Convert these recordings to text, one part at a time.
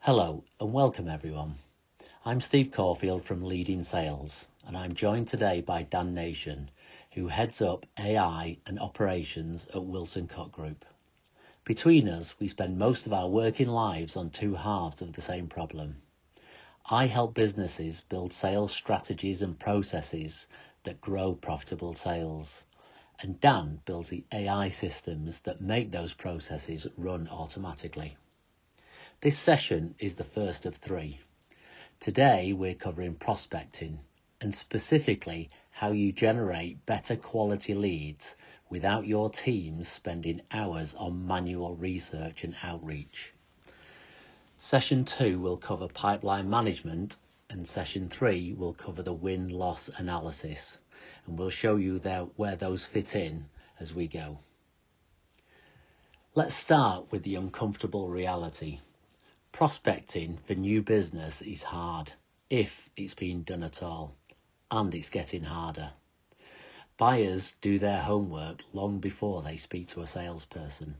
Hello and welcome everyone. I'm Steve Corfield from Leading Sales and I'm joined today by Dan Nation, who heads up AI and operations at WilsonCooke Group. Between us, we spend most of our working lives on two halves of the same problem. I help businesses build sales strategies and processes that grow profitable sales. And Dan builds the AI systems that make those processes run automatically. This session is the first of three. Today we're covering prospecting and specifically how you generate better quality leads without your teams spending hours on manual research and outreach. Session 2 will cover pipeline management and Session 3 will cover the win-loss analysis, and we'll show you where those fit in as we go. Let's start with the uncomfortable reality. Prospecting for new business is hard, if it's being done at all, and it's getting harder. Buyers do their homework long before they speak to a salesperson.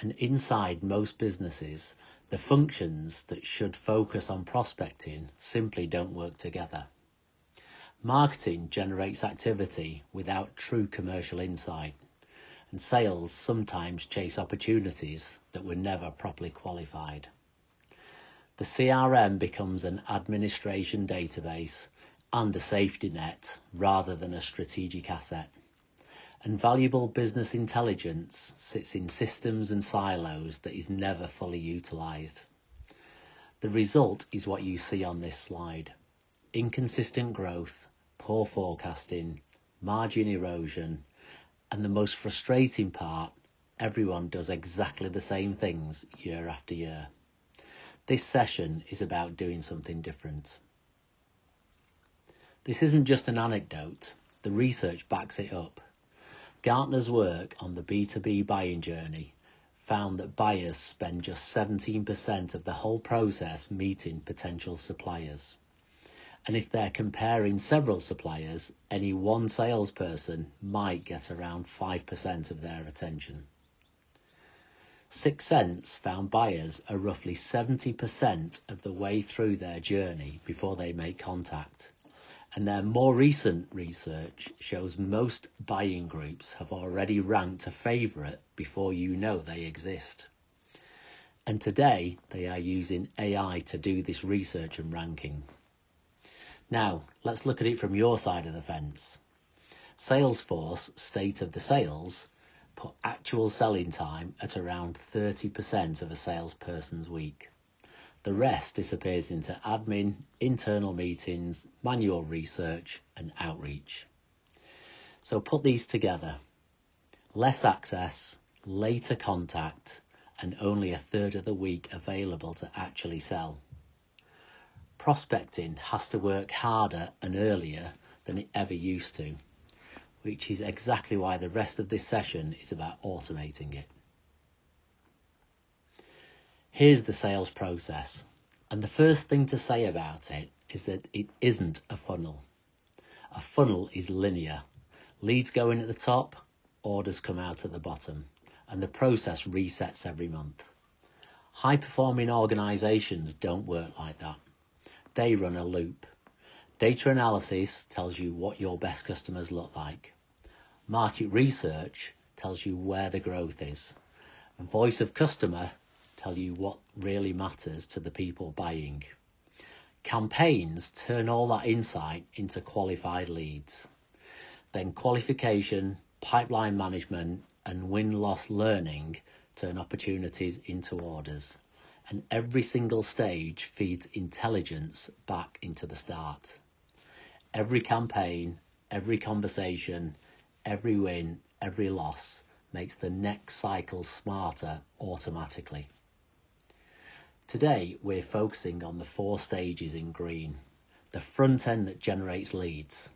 And inside most businesses, the functions that should focus on prospecting simply don't work together. Marketing generates activity without true commercial insight, and sales sometimes chase opportunities that were never properly qualified. The CRM becomes an administration database and a safety net rather than a strategic asset. And valuable business intelligence sits in systems and silos that is never fully utilised. The result is what you see on this slide. Inconsistent growth, poor forecasting, margin erosion, and the most frustrating part, everyone does exactly the same things year after year. This session is about doing something different. This isn't just an anecdote, the research backs it up. Gartner's work on the B2B buying journey found that buyers spend just 17% of the whole process meeting potential suppliers. And if they're comparing several suppliers, any one salesperson might get around 5% of their attention. 6 Sense found buyers are roughly 70% of the way through their journey before they make contact. And their more recent research shows most buying groups have already ranked a favourite before you know they exist. And today they are using AI to do this research and ranking. Now, let's look at it from your side of the fence. Salesforce State of the Sales put actual selling time at around 30% of a salesperson's week. The rest disappears into admin, internal meetings, manual research and outreach. So put these together. Less access, later contact, and only a third of the week available to actually sell. Prospecting has to work harder and earlier than it ever used to, which is exactly why the rest of this session is about automating it. Here's the sales process, and the first thing to say about it is that it isn't a funnel. A funnel is linear. Leads go in at the top, orders come out at the bottom, and the process resets every month. High-performing organisations don't work like that. They run a loop. Data analysis tells you what your best customers look like. Market research tells you where the growth is. Voice of customer tell you what really matters to the people buying. Campaigns turn all that insight into qualified leads. Then qualification, pipeline management, and win-loss learning turn opportunities into orders. And every single stage feeds intelligence back into the start. Every campaign, every conversation, every win, every loss makes the next cycle smarter automatically. Today, we're focusing on the 4 stages in green, the front end that generates leads.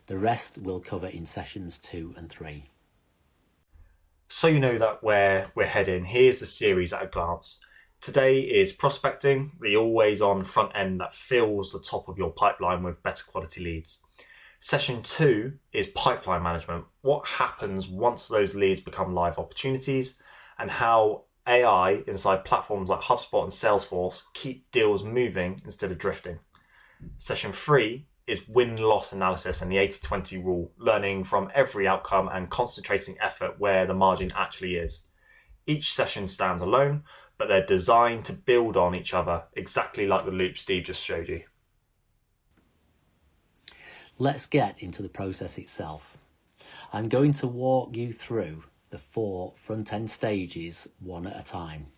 The rest we'll cover in sessions 2 and 3. So you know that where we're heading, here's the series at a glance. Today is prospecting, the always-on front end that fills the top of your pipeline with better quality leads. Session 2 is pipeline management. What happens once those leads become live opportunities and how AI inside platforms like HubSpot and Salesforce keep deals moving instead of drifting. Session 3 is win-loss analysis and the 80-20 rule, learning from every outcome and concentrating effort where the margin actually is. Each session stands alone, but they're designed to build on each other, exactly like the loop Steve just showed you. Let's get into the process itself. I'm going to walk you through the 4 front-end stages one at a time: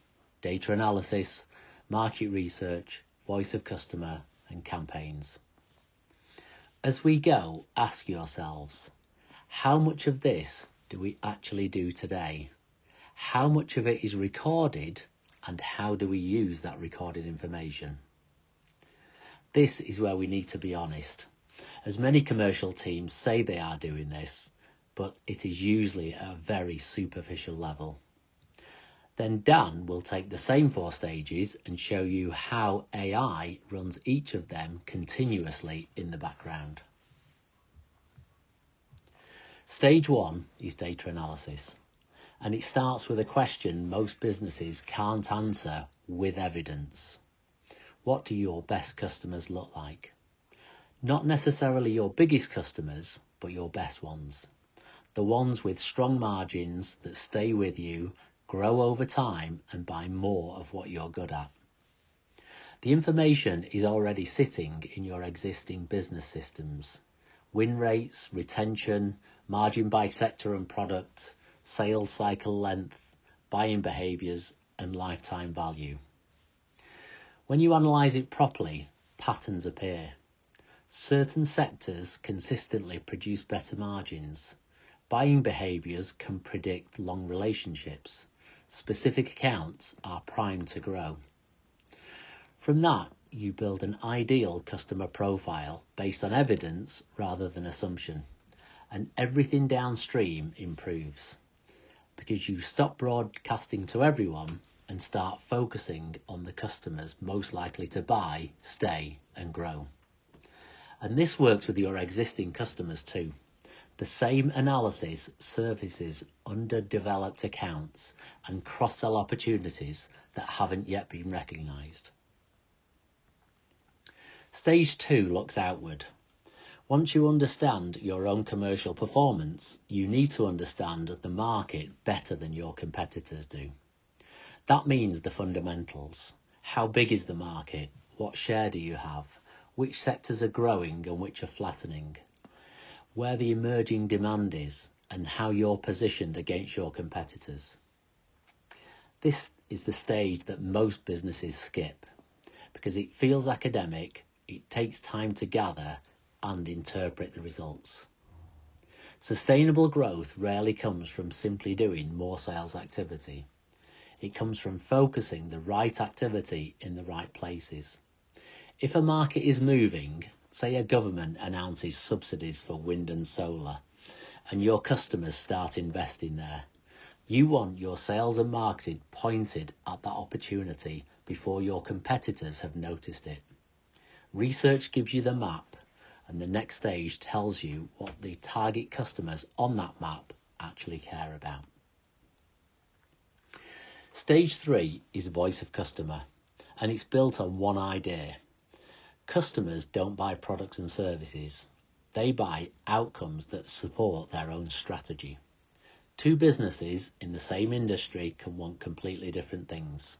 data analysis, market research, voice of customer, and campaigns. As we go, ask yourselves, how much of this do we actually do today? How much of it is recorded, and how do we use that recorded information? This is where we need to be honest, as many commercial teams say they are doing this, but it is usually at a very superficial level. Then Dan will take the same 4 stages and show you how AI runs each of them continuously in the background. Stage 1 is data analysis, and it starts with a question most businesses can't answer with evidence. What do your best customers look like? Not necessarily your biggest customers, but your best ones. The ones with strong margins that stay with you, grow over time, and buy more of what you're good at. The information is already sitting in your existing business systems. Win rates, retention, margin by sector and product, sales cycle length, buying behaviours, and lifetime value. When you analyse it properly, patterns appear. Certain sectors consistently produce better margins. Buying behaviours can predict long relationships. Specific accounts are primed to grow. From that, you build an ideal customer profile based on evidence rather than assumption, and everything downstream improves because you stop broadcasting to everyone and start focusing on the customers most likely to buy, stay, and grow. And this works with your existing customers too. The same analysis surfaces underdeveloped accounts and cross-sell opportunities that haven't yet been recognised. Stage 2 looks outward. Once you understand your own commercial performance, you need to understand the market better than your competitors do. That means the fundamentals. How big is the market? What share do you have? Which sectors are growing and which are flattening? Where the emerging demand is, and how you're positioned against your competitors. This is the stage that most businesses skip because it feels academic, it takes time to gather and interpret the results. Sustainable growth rarely comes from simply doing more sales activity. It comes from focusing the right activity in the right places. If a market is moving, say a government announces subsidies for wind and solar, and your customers start investing there, you want your sales and marketing pointed at that opportunity before your competitors have noticed it. Research gives you the map, and the next stage tells you what the target customers on that map actually care about. Stage 3 is voice of customer, and it's built on one idea. Customers don't buy products and services. They buy outcomes that support their own strategy. 2 businesses in the same industry can want completely different things.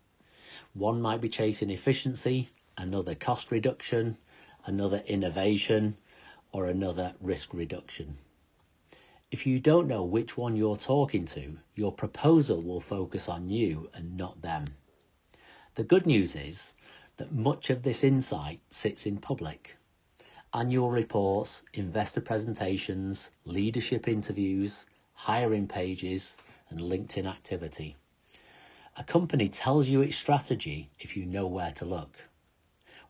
One might be chasing efficiency, another cost reduction, another innovation, or another risk reduction. If you don't know which one you're talking to, your proposal will focus on you and not them. The good news is that much of this insight sits in public. Annual reports, investor presentations, leadership interviews, hiring pages, and LinkedIn activity. A company tells you its strategy if you know where to look.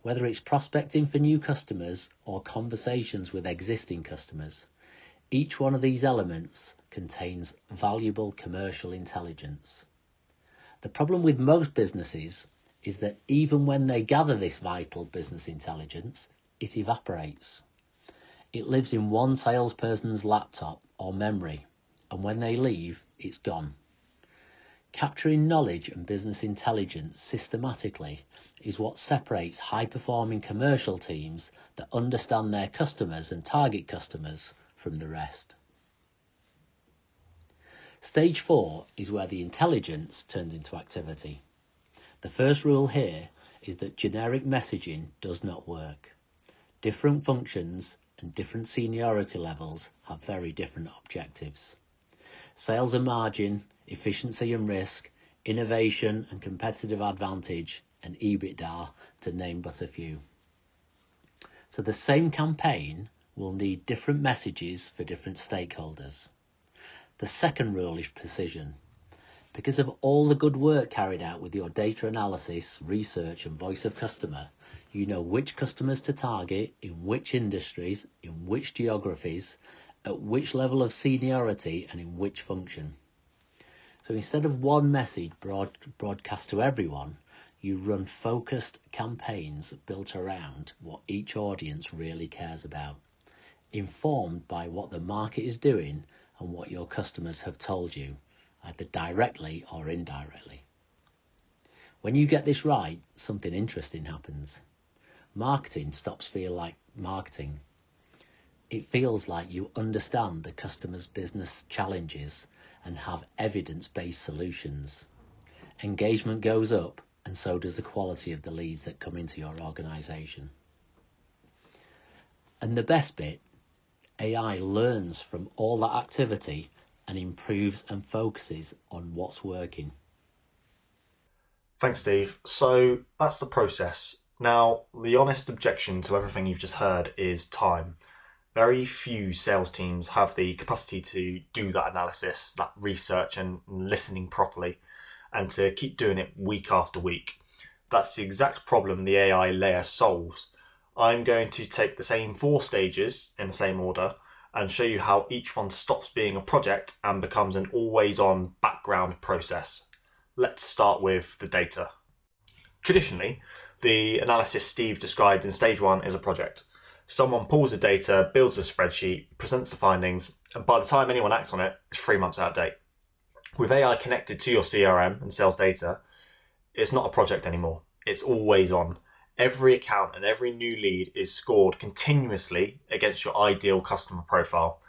Whether it's prospecting for new customers or conversations with existing customers, each one of these elements contains valuable commercial intelligence. The problem with most businesses is that even when they gather this vital business intelligence, it evaporates. It lives in one salesperson's laptop or memory, and when they leave, it's gone. Capturing knowledge and business intelligence systematically is what separates high-performing commercial teams that understand their customers and target customers from the rest. Stage 4 is where the intelligence turns into activity. The first rule here is that generic messaging does not work. Different functions and different seniority levels have very different objectives. Sales and margin, efficiency and risk, innovation and competitive advantage, and EBITDA, to name but a few. So the same campaign will need different messages for different stakeholders. The second rule is precision. Because of all the good work carried out with your data analysis, research and voice of customer, you know which customers to target, in which industries, in which geographies, at which level of seniority and in which function. So instead of one message broadcast to everyone, you run focused campaigns built around what each audience really cares about, informed by what the market is doing and what your customers have told you, either directly or indirectly. When you get this right, something interesting happens. Marketing stops feeling like marketing. It feels like you understand the customer's business challenges and have evidence-based solutions. Engagement goes up, and so does the quality of the leads that come into your organisation. And the best bit, AI learns from all that activity and improves and focuses on what's working. Thanks, Steve. So that's the process. Now, the honest objection to everything you've just heard is time. Very few sales teams have the capacity to do that analysis, that research and listening properly, and to keep doing it week after week. That's the exact problem the AI layer solves. I'm going to take the same 4 stages in the same order and show you how each one stops being a project and becomes an always-on background process. Let's start with the data. Traditionally, the analysis Steve described in stage 1 is a project. Someone pulls the data, builds a spreadsheet, presents the findings, and by the time anyone acts on it, it's 3 months out of date. With AI connected to your CRM and sales data, it's not a project anymore. It's always on. Every account and every new lead is scored continuously against your ideal customer profile.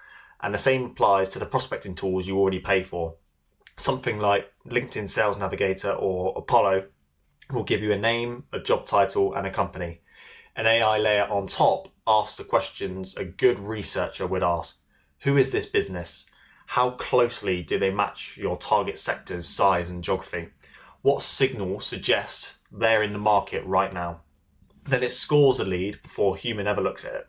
And the same applies to the prospecting tools you already pay for. Something like LinkedIn Sales Navigator or Apollo will give you a name, a job title, and a company. An AI layer on top asks the questions a good researcher would ask. Who is this business? How closely do they match your target sector's size and geography? What signals suggest they're in the market right now? Then it scores a lead before a human ever looks at it.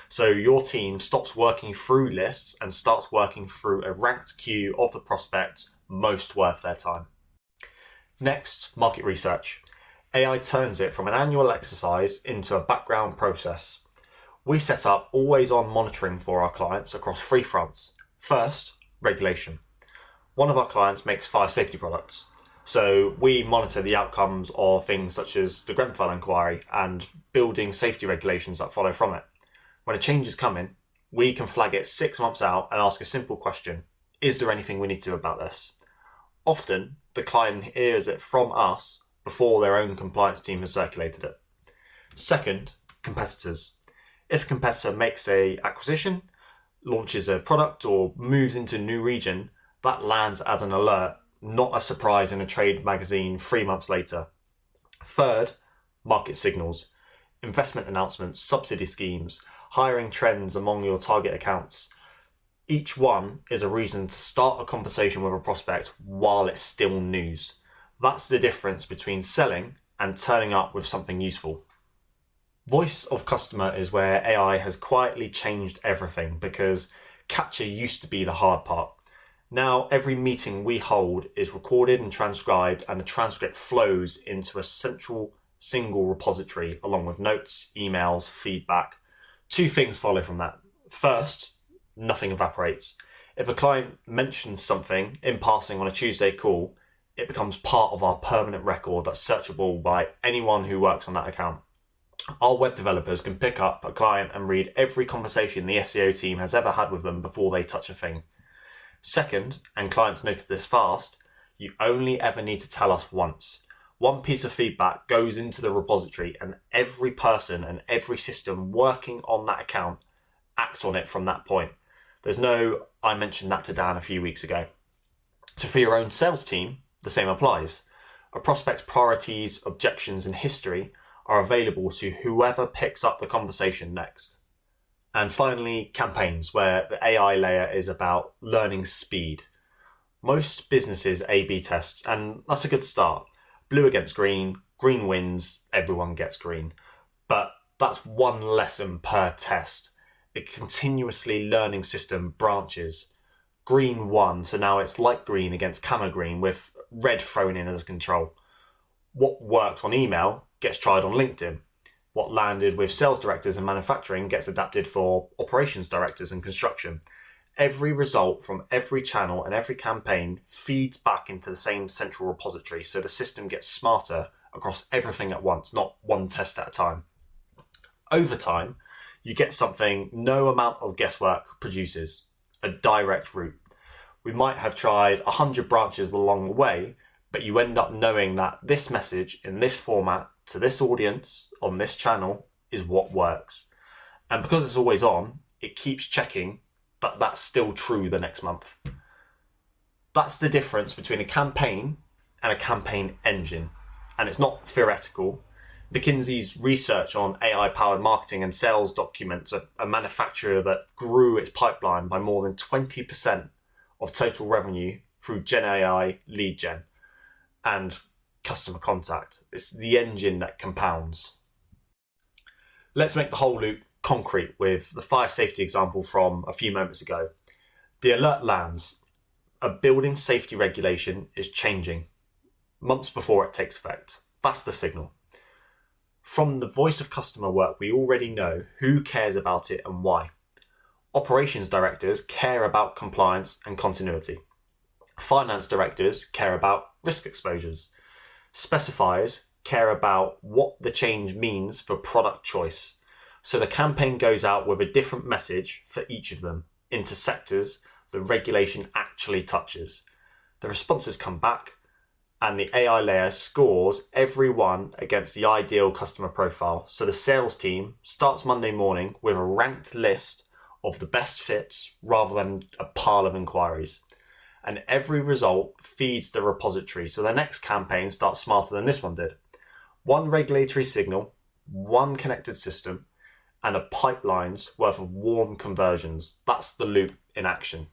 So your team stops working through lists and starts working through a ranked queue of the prospects most worth their time. Next, market research. AI turns it from an annual exercise into a background process. We set up always-on monitoring for our clients across 3 fronts. First, regulation. One of our clients makes fire safety products, so we monitor the outcomes of things such as the Grenfell inquiry and building safety regulations that follow from it. When a change is coming, we can flag it 6 months out and ask a simple question: is there anything we need to do about this? Often, the client hears it from us before their own compliance team has circulated it. Second, competitors. If a competitor makes an acquisition, launches a product, or moves into a new region, that lands as an alert, not a surprise in a trade magazine 3 months later. Third, market signals. Investment announcements, subsidy schemes, hiring trends among your target accounts. Each one is a reason to start a conversation with a prospect while it's still news. That's the difference between selling and turning up with something useful. Voice of customer is where AI has quietly changed everything, because capture used to be the hard part. Now every meeting we hold is recorded and transcribed, and the transcript flows into a central single repository along with notes, emails, feedback. 2 things follow from that. First, nothing evaporates. If a client mentions something in passing on a Tuesday call, it becomes part of our permanent record that's searchable by anyone who works on that account. Our web developers can pick up a client and read every conversation the SEO team has ever had with them before they touch a thing. Second, and clients notice this fast, You only ever need to tell us once. One piece of feedback goes into the repository and every person and every system working on that account acts on it from that point. There's no, I mentioned that to Dan a few weeks ago. So for your own sales team, the same applies. A prospect's priorities, objections, and history are available to whoever picks up the conversation next. And finally, campaigns, where the AI layer is about learning speed. Most businesses A/B test, and that's a good start. Blue against green, green wins, everyone gets green. But that's one lesson per test. A continuously learning system branches. Green won, so now it's light green against camo green with red thrown in as a control. What worked on email gets tried on LinkedIn. What landed with sales directors and manufacturing gets adapted for operations directors and construction. Every result from every channel and every campaign feeds back into the same central repository, so the system gets smarter across everything at once, not one test at a time. Over time, you get something no amount of guesswork produces, a direct route. We might have tried 100 branches along the way, but you end up knowing that this message in this format to this audience on this channel is what works. And because it's always on, it keeps checking that that's still true the next month. That's the difference between a campaign and a campaign engine. And it's not theoretical. McKinsey's research on AI-powered marketing and sales documents a manufacturer that grew its pipeline by more than 20% of total revenue through Gen AI lead gen and customer contact. It's the engine that compounds. Let's make the whole loop concrete with the fire safety example from a few moments ago. The alert lands. A building safety regulation is changing months before it takes effect. That's the signal. From the voice of customer work, we already know who cares about it and why. Operations directors care about compliance and continuity. Finance directors care about risk exposures. Specifiers care about what the change means for product choice. So the campaign goes out with a different message for each of them into sectors the regulation actually touches. The responses come back and the AI layer scores every one against the ideal customer profile. So the sales team starts Monday morning with a ranked list of the best fits rather than a pile of inquiries. And every result feeds the repository. So the next campaign starts smarter than this one did. One regulatory signal, one connected system, and a pipeline's worth of warm conversions. That's the loop in action.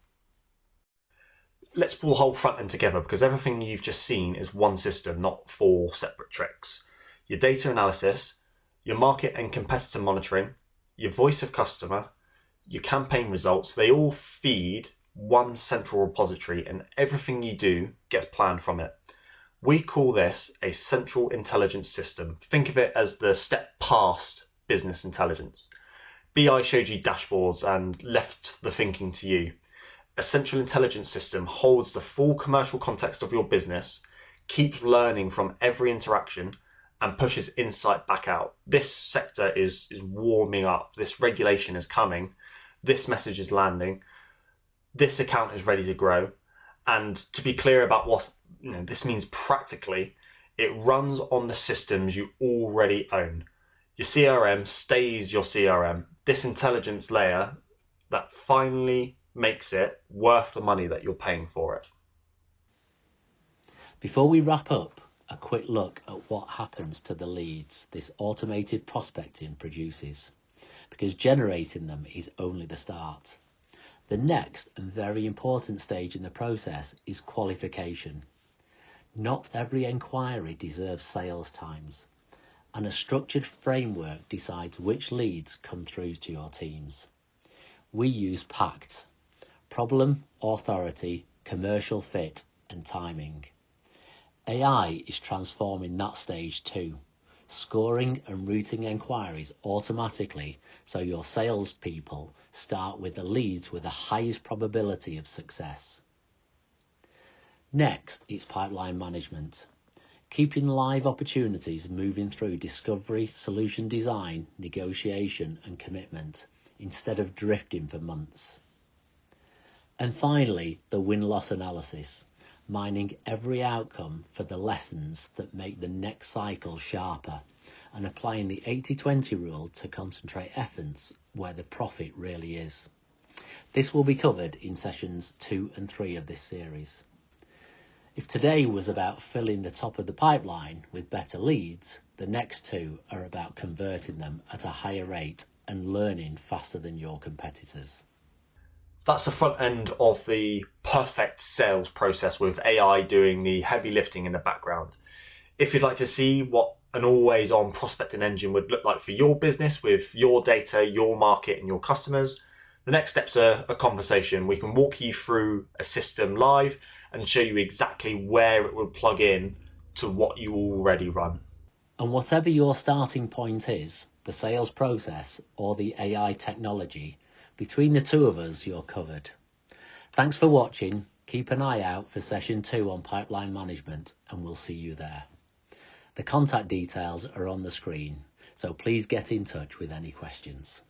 Let's pull the whole front end together because everything you've just seen is one system, not 4 separate tricks. Your data analysis, your market and competitor monitoring, your voice of customer, your campaign results, they all feed one central repository and everything you do gets planned from it. We call this a central intelligence system. Think of it as the step past business intelligence. BI showed you dashboards and left the thinking to you. A central intelligence system holds the full commercial context of your business, keeps learning from every interaction, and pushes insight back out. This sector is warming up. This regulation is coming. This message is landing. This account is ready to grow. And to be clear about what this means practically, it runs on the systems you already own. Your CRM stays your CRM. This intelligence layer that finally makes it worth the money that you're paying for it. Before we wrap up, a quick look at what happens to the leads this automated prospecting produces, because generating them is only the start. The next and very important stage in the process is qualification. Not every inquiry deserves sales times, and a structured framework decides which leads come through to your teams. We use PACT: problem, authority, commercial fit, and timing. AI is transforming that stage too, scoring and routing inquiries automatically so your salespeople start with the leads with the highest probability of success. Next, it's pipeline management, keeping live opportunities moving through discovery, solution design, negotiation, and commitment instead of drifting for months. And finally, the win-loss analysis. mining every outcome for the lessons that make the next cycle sharper, and applying the 80-20 rule to concentrate efforts where the profit really is. This will be covered in sessions 2 and 3 of this series. If today was about filling the top of the pipeline with better leads, the next 2 are about converting them at a higher rate and learning faster than your competitors. That's the front end of the perfect sales process, with AI doing the heavy lifting in the background. If you'd like to see what an always-on prospecting engine would look like for your business with your data, your market and your customers, the next step's a conversation. We can walk you through a system live and show you exactly where it will plug in to what you already run. And whatever your starting point is, the sales process or the AI technology, between the two of us, you're covered. Thanks for watching. Keep an eye out for session 2 on pipeline management, and we'll see you there. The contact details are on the screen, so please get in touch with any questions.